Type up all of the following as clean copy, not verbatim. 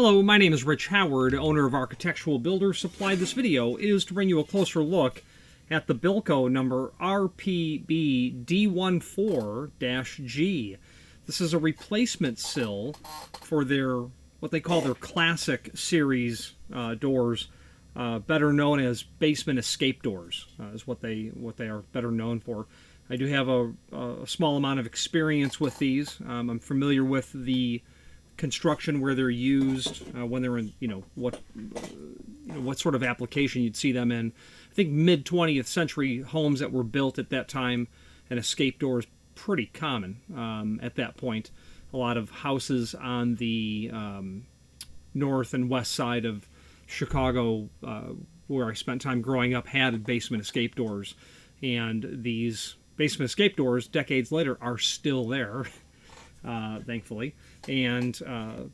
Hello, my name is Rich Howard, owner of Architectural Builder Supply. This video is to bring you a closer look at the Bilco number RPBD14-G. This is a replacement sill for their, what they call their classic series doors, better known as basement escape doors, is what they are better known for. I do have a small amount of experience with these. I'm familiar with the construction where they're used, when they're in, what sort of application you'd see them in. I think mid 20th century homes that were built at that time, an escape door is pretty common at that point. A lot of houses on the north and west side of Chicago, where I spent time growing up, had basement escape doors, and these basement escape doors decades later are still there. Thankfully, and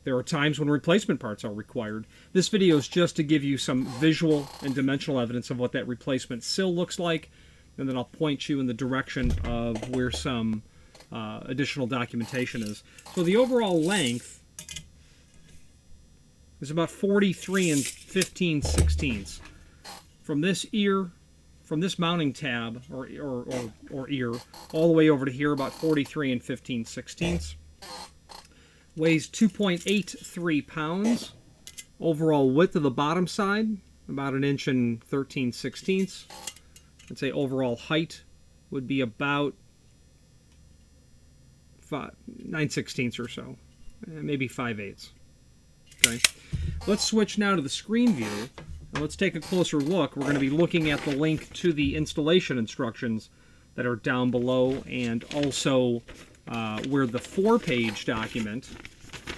there are times when replacement parts are required. This video is just to give you some visual and dimensional evidence of what that replacement sill looks like, and then I'll point you in the direction of where some additional documentation is. So the overall length is about 43 15/16 from this ear, from this mounting tab or ear, all the way over to here, about 43 15/16. Weighs 2.83 pounds. Overall width of the bottom side, about 1 inch and 13/16. I'd say overall height would be about 9/16 or so, maybe 5/8. Okay, let's switch now to the screen view. And let's take a closer look. We're going to be looking at the link to the installation instructions that are down below, and also where the 4-page document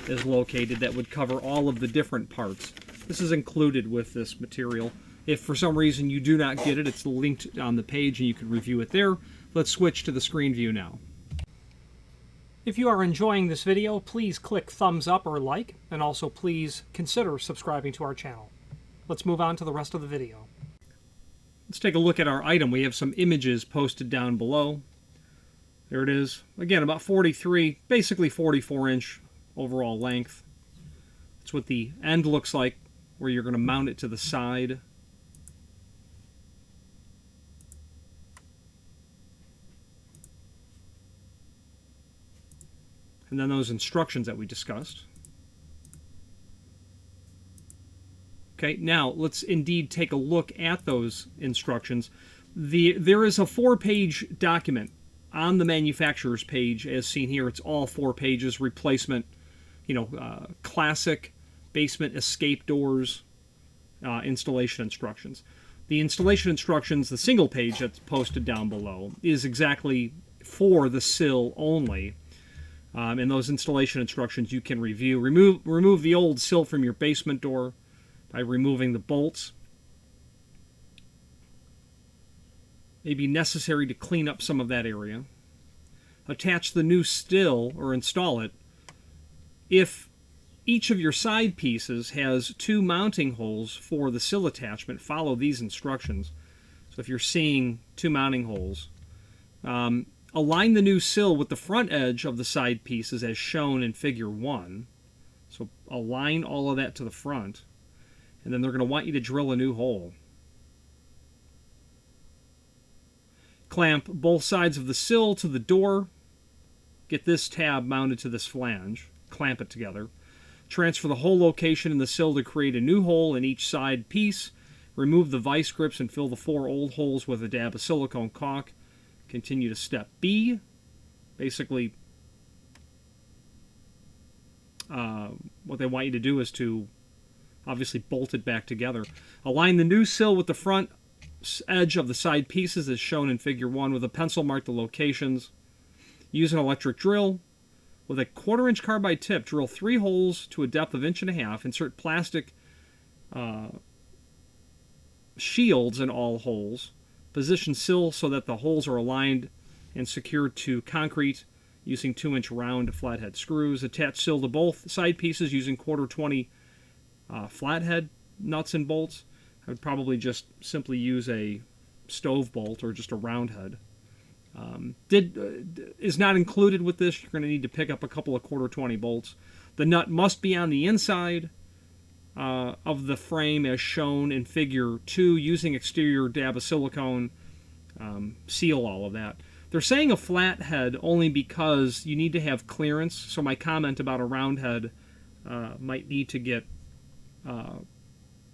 is located that would cover all of the different parts. This is included with this material. If for some reason you do not get it, it's linked on the page and you can review it there. Let's switch to the screen view now. If you are enjoying this video, please click thumbs up or like, and also please consider subscribing to our channel. Let's move on to the rest of the video. Let's take a look at our item. We have some images posted down below. There it is. Again, about 43, basically 44-inch overall length. That's what the end looks like, where you're going to mount it to the side. And then those instructions that we discussed. Okay, now let's indeed take a look at those instructions. There is a 4-page document on the manufacturer's page, as seen here. It's all 4 pages, replacement, classic basement escape doors, installation instructions. The installation instructions, the single page that's posted down below, is exactly for the sill only. And those installation instructions you can review. Remove the old sill from your basement door by removing the bolts. May be necessary to clean up some of that area. Attach the new sill, or install it, if each of your side pieces has 2 mounting holes for the sill attachment. Follow these instructions. So if you're seeing 2 mounting holes, align the new sill with the front edge of the side pieces as shown in figure 1. So align all of that to the front. And then they're going to want you to drill a new hole. Clamp both sides of the sill to the door. Get this tab mounted to this flange. Clamp it together. Transfer the hole location in the sill to create a new hole in each side piece. Remove the vice grips and fill the 4 old holes with a dab of silicone caulk. Continue to step B. Basically, what they want you to do is to obviously bolt it back together. Align the new sill with the front edge of the side pieces as shown in figure 1. With a pencil, mark the locations. Use an electric drill. With a 1/4-inch carbide tip, drill 3 holes to a depth of 1.5 inches. Insert plastic shields in all holes. Position sill so that the holes are aligned and secured to concrete using 2-inch round flathead screws. Attach sill to both side pieces using 1/4-20 flathead nuts and bolts. I would probably just simply use a stove bolt or just a round head. Is not included with this. You're going to need to pick up a couple of 1/4-20 bolts. The nut must be on the inside of the frame as shown in figure 2 using exterior dab of silicone, seal all of that. They're saying a flat head only because you need to have clearance, so my comment about a round head might need to get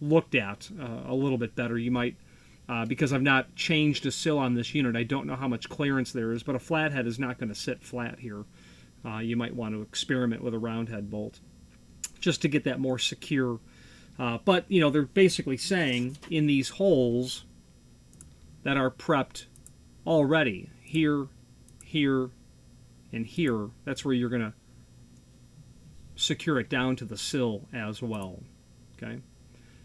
looked at a little bit better. You might, because I've not changed a sill on this unit, I don't know how much clearance there is, but a flat head is not going to sit flat here. You might want to experiment with a round head bolt just to get that more secure. But, you know, they're basically saying in these holes that are prepped already, here, here, and here, that's where you're going to secure it down to the sill as well. Okay.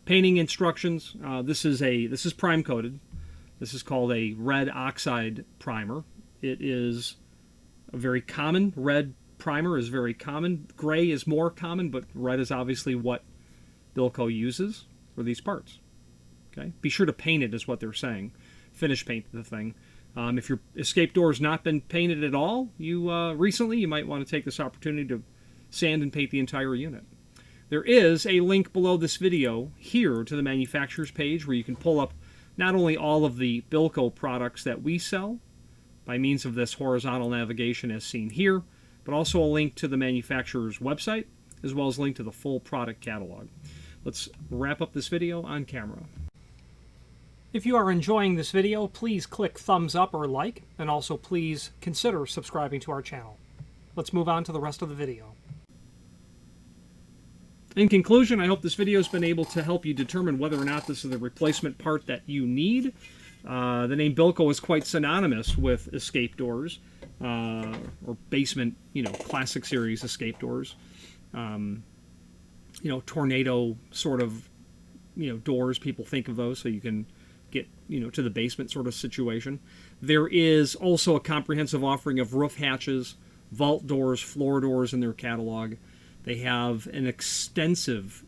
Painting instructions. This is prime coated. This is called a red oxide primer. It is a very common. Red primer is very common. Gray is more common, but red is obviously what Bilco uses for these parts. Okay. Be sure to paint it, is what they're saying. Finish paint the thing. If your escape door has not been painted at all, recently, you might want to take this opportunity to sand and paint the entire unit. There is a link below this video here to the manufacturer's page where you can pull up not only all of the Bilco products that we sell by means of this horizontal navigation as seen here, but also a link to the manufacturer's website, as well as a link to the full product catalog. Let's wrap up this video on camera. If you are enjoying this video, please click thumbs up or like, and also please consider subscribing to our channel. Let's move on to the rest of the video. In conclusion, I hope this video has been able to help you determine whether or not this is the replacement part that you need. The name Bilco is quite synonymous with escape doors, or basement, classic series escape doors. Tornado sort of, doors, people think of those, so you can get, to the basement sort of situation. There is also a comprehensive offering of roof hatches, vault doors, floor doors in their catalog. They have an extensive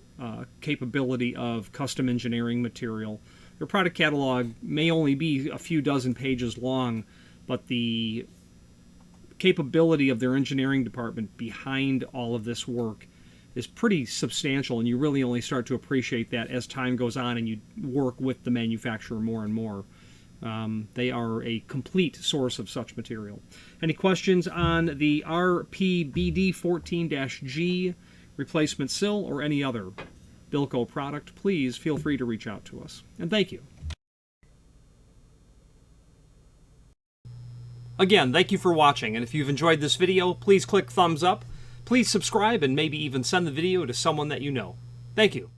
capability of custom engineering material. Their product catalog may only be a few dozen pages long, but the capability of their engineering department behind all of this work is pretty substantial, and you really only start to appreciate that as time goes on and you work with the manufacturer more and more. They are a complete source of such material. Any questions on the RPBD14-G replacement sill or any other Bilco product, please feel free to reach out to us. And thank you. Again, thank you for watching, and if you've enjoyed this video, please click thumbs up. Please subscribe and maybe even send the video to someone that you know. Thank you.